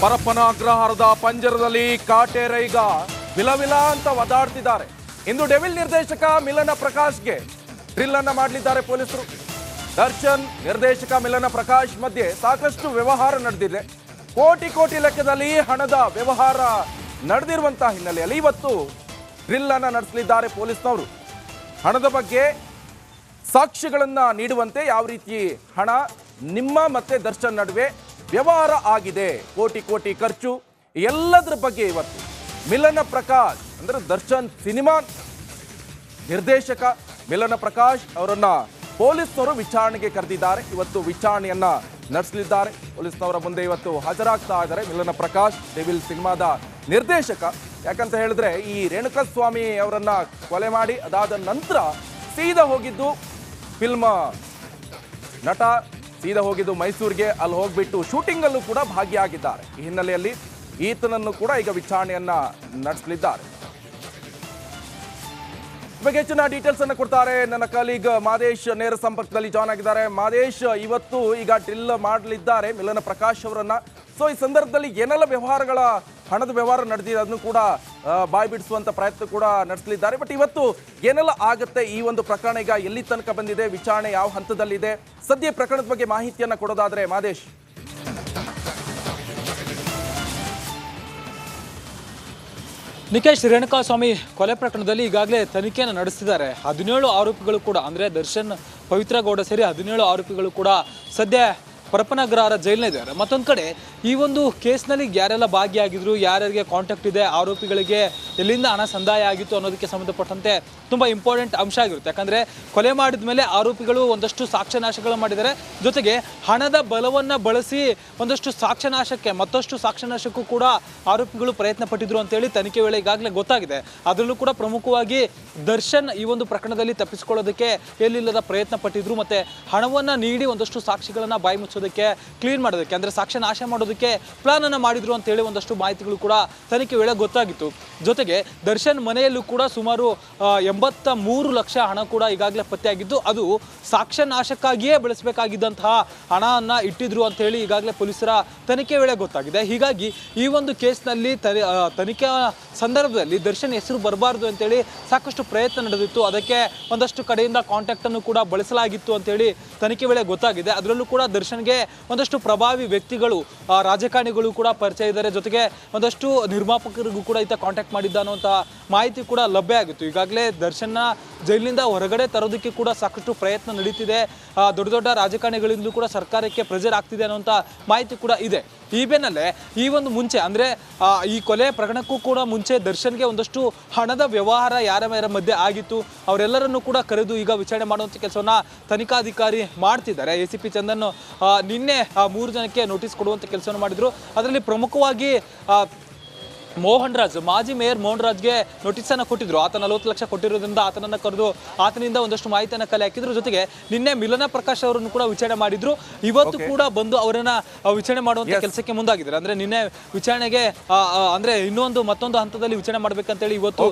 ಪರಪ್ಪನ ಅಗ್ರಹಾರದ ಪಂಜರದಲ್ಲಿ ಕಾಟೇರೈಗ ವಿಲವಿಲ ಅಂತ ಒದಾಡ್ತಿದ್ದಾರೆ. ಇಂದು ಡೆವಿಲ್ ನಿರ್ದೇಶಕ ಮಿಲನ ಪ್ರಕಾಶ್ಗೆ ಡ್ರಿಲ್ ಅನ್ನ ಮಾಡಲಿದ್ದಾರೆ ಪೊಲೀಸರು. ದರ್ಶನ್ ನಿರ್ದೇಶಕ ಮಿಲನ ಪ್ರಕಾಶ್ ಮಧ್ಯೆ ಸಾಕಷ್ಟು ವ್ಯವಹಾರ ನಡೆದಿದೆ. ಕೋಟಿ ಲೆಕ್ಕದಲ್ಲಿ ಹಣದ ವ್ಯವಹಾರ ನಡೆದಿರುವಂತಹ ಹಿನ್ನೆಲೆಯಲ್ಲಿ ಇವತ್ತು ಡ್ರಿಲ್ ಅನ್ನ ನಡೆಸಲಿದ್ದಾರೆ ಪೊಲೀಸ್ನವರು. ಹಣದ ಬಗ್ಗೆ ಸಾಕ್ಷ್ಯಗಳನ್ನ ನೀಡುವಂತೆ ಯಾವ ರೀತಿ ಹಣ ನಿಮ್ಮ ಮತ್ತೆ ದರ್ಶನ್ ನಡುವೆ ವ್ಯವಹಾರ ಆಗಿದೆ, ಕೋಟಿ ಖರ್ಚು, ಎಲ್ಲದರ ಬಗ್ಗೆ ಇವತ್ತು ಮಿಲನ ಪ್ರಕಾಶ್ ಅಂದ್ರೆ ದರ್ಶನ್ ಸಿನಿಮಾ ನಿರ್ದೇಶಕ ಮಿಲನ ಪ್ರಕಾಶ್ ಅವರನ್ನ ಪೊಲೀಸ್ನವರು ವಿಚಾರಣೆಗೆ ಕರೆದಿದ್ದಾರೆ. ಇವತ್ತು ವಿಚಾರಣೆಯನ್ನ ನಡೆಸಲಿದ್ದಾರೆ. ಪೊಲೀಸ್ನವರ ಮುಂದೆ ಇವತ್ತು ಹಾಜರಾಗ್ತಾ ಇದ್ದಾರೆ ಮಿಲನ ಪ್ರಕಾಶ್, ಡೆವಿಲ್ ಸಿನಿಮಾದ ನಿರ್ದೇಶಕ. ಯಾಕಂತ ಹೇಳಿದ್ರೆ ಈ ರೇಣುಕಾಸ್ವಾಮಿ ಅವರನ್ನ ಕೊಲೆ ಮಾಡಿ ಅದಾದ ನಂತರ ಸೀದಾ ಹೋಗಿದ್ದು ಫಿಲ್ಮ್ ನಟ ಸೀದಾ ಹೋಗಿದ್ದು ಮೈಸೂರಿಗೆ. ಅಲ್ಲಿ ಹೋಗ್ಬಿಟ್ಟು ಶೂಟಿಂಗ್ ಅಲ್ಲೂ ಕೂಡ ಭಾಗಿಯಾಗಿದ್ದಾರೆ. ಈ ಹಿನ್ನೆಲೆಯಲ್ಲಿ ಈತನನ್ನು ಕೂಡ ಈಗ ವಿಚಾರಣೆಯನ್ನ ನಡೆಸಲಿದ್ದಾರೆ. ಬಗ್ಗೆ ಹೆಚ್ಚಿನ ಡೀಟೇಲ್ಸ್ ಅನ್ನು ಕೊಡ್ತಾರೆ ನನ್ನ ಕಲೀಗ್ ಮಾದೇಶ್, ನೇರ ಸಂಪರ್ಕದಲ್ಲಿ ಜಾಯ್ನ್ ಆಗಿದ್ದಾರೆ. ಮಾದೇಶ್, ಇವತ್ತು ಈಗ ಡ್ರಿಲ್ ಮಾಡಲಿದ್ದಾರೆ ಮಿಲನ ಪ್ರಕಾಶ್ ಅವರನ್ನ. ಸೊ ಈ ಸಂದರ್ಭದಲ್ಲಿ ಏನೆಲ್ಲ ವ್ಯವಹಾರಗಳ ಹಣದ ವ್ಯವಹಾರ ನಡೆದಿದೆ ಅದನ್ನು ಕೂಡ ಬಾಯ್ ಬಿಡಿಸುವಂತ ಪ್ರಯತ್ನ ಕೂಡ ನಡೆಸಲಿದ್ದಾರೆ. ಬಟ್ ಇವತ್ತು ಏನೆಲ್ಲ ಆಗುತ್ತೆ ಈ ಒಂದು ಪ್ರಕರಣ, ಈಗ ಎಲ್ಲಿ ತನಕ ಬಂದಿದೆ, ವಿಚಾರಣೆ ಯಾವ ಹಂತದಲ್ಲಿದೆ, ಸದ್ಯ ಪ್ರಕರಣದ ಬಗ್ಗೆ ಮಾಹಿತಿಯನ್ನ ಕೊಡೋದಾದ್ರೆ ಮಾದೇಶ್. ನಿಕೇಶ್, ರೇಣುಕಾಸ್ವಾಮಿ ಕೊಲೆ ಪ್ರಕರಣದಲ್ಲಿ ಈಗಾಗಲೇ ತನಿಖೆಯನ್ನು ನಡೆಸಿದ್ದಾರೆ. 17 ಆರೋಪಿಗಳು ಕೂಡ ಅಂದರೆ ದರ್ಶನ್, ಪವಿತ್ರ ಗೌಡ ಸೇರಿ 17 ಆರೋಪಿಗಳು ಕೂಡ ಸದ್ಯ ಪರಪ್ಪನ ಅಗ್ರಹಾರ ಜೈಲಿನಿದ್ದಾರೆ. ಮತ್ತೊಂದು ಕಡೆ ಈ ಒಂದು ಕೇಸ್ನಲ್ಲಿ ಯಾರೆಲ್ಲ ಭಾಗಿಯಾಗಿದ್ರು, ಯಾರ್ಯಾರಿಗೆ ಕಾಂಟ್ಯಾಕ್ಟ್ ಇದೆ, ಆರೋಪಿಗಳಿಗೆ ಎಲ್ಲಿಂದ ಹಣ ಸಂದಾಯ ಆಗಿತ್ತು ಅನ್ನೋದಕ್ಕೆ ಸಂಬಂಧಪಟ್ಟಂತೆ ತುಂಬ ಇಂಪಾರ್ಟೆಂಟ್ ಅಂಶ ಆಗಿರುತ್ತೆ. ಯಾಕಂದರೆ ಕೊಲೆ ಮಾಡಿದ ಮೇಲೆ ಆರೋಪಿಗಳು ಒಂದಷ್ಟು ಸಾಕ್ಷ್ಯನಾಶಗಳು ಮಾಡಿದ್ದಾರೆ. ಜೊತೆಗೆ ಹಣದ ಬಲವನ್ನು ಬಳಸಿ ಒಂದಷ್ಟು ಸಾಕ್ಷ್ಯನಾಶಕ್ಕೆ, ಮತ್ತಷ್ಟು ಸಾಕ್ಷ್ಯನಾಶಕ್ಕೂ ಕೂಡ ಆರೋಪಿಗಳು ಪ್ರಯತ್ನ ಪಟ್ಟಿದ್ರು ಅಂತೇಳಿ ತನಿಖೆ ವೇಳೆ ಈಗಾಗಲೇ ಗೊತ್ತಾಗಿದೆ. ಅದರಲ್ಲೂ ಕೂಡ ಪ್ರಮುಖವಾಗಿ ದರ್ಶನ್ ಈ ಒಂದು ಪ್ರಕರಣದಲ್ಲಿ ತಪ್ಪಿಸಿಕೊಳ್ಳೋದಕ್ಕೆ ಎಲ್ಲಿಲ್ಲದ ಪ್ರಯತ್ನ ಪಟ್ಟಿದ್ರು, ಮತ್ತು ಹಣವನ್ನು ನೀಡಿ ಒಂದಷ್ಟು ಸಾಕ್ಷಿಗಳನ್ನು ಬಾಯಿ ಮುಚ್ಚೋದಕ್ಕೆ, ಕ್ಲೀನ್ ಮಾಡೋದಕ್ಕೆ, ಅಂದರೆ ಸಾಕ್ಷ್ಯ ನಾಶ ಮಾಡೋದಕ್ಕೆ ಪ್ಲಾನ್ ಅನ್ನು ಮಾಡಿದ್ರು ಅಂತೇಳಿ ಒಂದಷ್ಟು ಮಾಹಿತಿಗಳು ಕೂಡ ತನಿಖೆ ವೇಳೆ ಗೊತ್ತಾಗಿತ್ತು. ಜೊತೆಗೆ ದರ್ಶನ್ ಮನೆಯಲ್ಲೂ ಕೂಡ ಸುಮಾರು 83 ಲಕ್ಷ ಹಣ ಕೂಡ ಈಗಾಗಲೇ ಪತ್ತೆಯಾಗಿದ್ದು, ಅದು ಸಾಕ್ಷ್ಯ ನಾಶಕ್ಕಾಗಿಯೇ ಬಳಸಬೇಕಾಗಿದ್ದಂತಹ ಹಣವನ್ನು ಇಟ್ಟಿದ್ರು ಅಂತ ಹೇಳಿ ಈಗಾಗಲೇ ಪೊಲೀಸರ ತನಿಖೆ ವೇಳೆ ಗೊತ್ತಾಗಿದೆ. ಹೀಗಾಗಿ ಈ ಒಂದು ಕೇಸ್ನಲ್ಲಿ ತನಿಖೆ ಸಂದರ್ಭದಲ್ಲಿ ದರ್ಶನ್ ಹೆಸರು ಬರಬಾರ್ದು ಅಂತೇಳಿ ಸಾಕಷ್ಟು ಪ್ರಯತ್ನ ನಡೆದಿತ್ತು. ಅದಕ್ಕೆ ಒಂದಷ್ಟು ಕಡೆಯಿಂದ ಕಾಂಟ್ಯಾಕ್ಟ್ ಅನ್ನು ಕೂಡ ಬಳಸಲಾಗಿತ್ತು ಅಂತೇಳಿ ತನಿಖೆ ವೇಳೆ ಗೊತ್ತಾಗಿದೆ. ಅದರಲ್ಲೂ ಕೂಡ ದರ್ಶನ್ಗೆ ಒಂದಷ್ಟು ಪ್ರಭಾವಿ ವ್ಯಕ್ತಿಗಳು, ರಾಜಕಾರಣಿಗಳು ಕೂಡ ಪರಿಚಯ ಇದ್ದಾರೆ. ಜೊತೆಗೆ ಒಂದಷ್ಟು ನಿರ್ಮಾಪಕರಿಗೂ ಕೂಡ ಈತ ಕಾಂಟ್ಯಾಕ್ಟ್ ಮಾಡಿದ್ದ ಅನ್ನುವಂಥ ಮಾಹಿತಿ ಕೂಡ ಲಭ್ಯ ಆಗಿತ್ತು. ಈಗಾಗಲೇ ದರ್ಶನ್ನ ಜೈಲಿನಿಂದ ಹೊರಗಡೆ ತರೋದಕ್ಕೆ ಕೂಡ ಸಾಕಷ್ಟು ಪ್ರಯತ್ನ ನಡೀತಿದೆ. ದೊಡ್ಡ ರಾಜಕಾರಣಿಗಳಿಂದಲೂ ಕೂಡ ಸರ್ಕಾರಕ್ಕೆ ಪ್ರೆಷರ್ ಆಗ್ತಿದೆ ಅನ್ನುವಂಥ ಮಾಹಿತಿ ಕೂಡ ಇದೆ. ಈ ಬೆನ್ನಲ್ಲೇ ಈ ಒಂದು ಮುಂಚೆ ಅಂದರೆ ಈ ಕೊಲೆ ಪ್ರಕರಣಕ್ಕೂ ಕೂಡ ಮುಂಚೆ ದರ್ಶನ್ಗೆ ಒಂದಷ್ಟು ಹಣದ ವ್ಯವಹಾರ ಯಾರ ಮಧ್ಯೆ ಆಗಿತ್ತು, ಅವರೆಲ್ಲರನ್ನು ಕೂಡ ಕರೆದು ಈಗ ವಿಚಾರಣೆ ಮಾಡುವಂಥ ಕೆಲಸವನ್ನು ತನಿಖಾಧಿಕಾರಿ ಮಾಡ್ತಿದ್ದಾರೆ. ACP ಚಂದನ್ ನಿನ್ನೆ 3 ಜನಕ್ಕೆ ನೋಟಿಸ್ ಕೊಡುವಂಥ ಕೆಲಸವನ್ನು ಮಾಡಿದರು. ಅದರಲ್ಲಿ ಪ್ರಮುಖವಾಗಿ ಮೋಹನ್ ರಾಜ್, ಮಾಜಿ ಮೇಯರ್ ಮೋಹನ್ ರಾಜ್ಗೆ ನೋಟಿಸನ್ನು ಕೊಟ್ಟಿದ್ರು. ಆತ 40 ಲಕ್ಷ ಕೊಟ್ಟಿರೋದ್ರಿಂದ ಆತನನ್ನು ಕರೆದು ಆತನಿಂದ ಒಂದಷ್ಟು ಮಾಹಿತಿಯನ್ನು ಕಲೆ ಹಾಕಿದ್ರು. ಜೊತೆಗೆ ನಿನ್ನೆ ಮಿಲನ ಪ್ರಕಾಶ್ ಅವರನ್ನು ಕೂಡ ವಿಚಾರಣೆ ಮಾಡಿದ್ರು. ಇವತ್ತು ಕೂಡ ಬಂದು ಅವರನ್ನ ವಿಚಾರಣೆ ಮಾಡುವಂತ ಕೆಲಸಕ್ಕೆ ಮುಂದಾಗಿದ್ದಾರೆ. ಅಂದ್ರೆ ನಿನ್ನೆ ವಿಚಾರಣೆಗೆ ಅಂದ್ರೆ ಮತ್ತೊಂದು ಹಂತದಲ್ಲಿ ವಿಚಾರಣೆ ಮಾಡ್ಬೇಕಂತೇಳಿ ಇವತ್ತು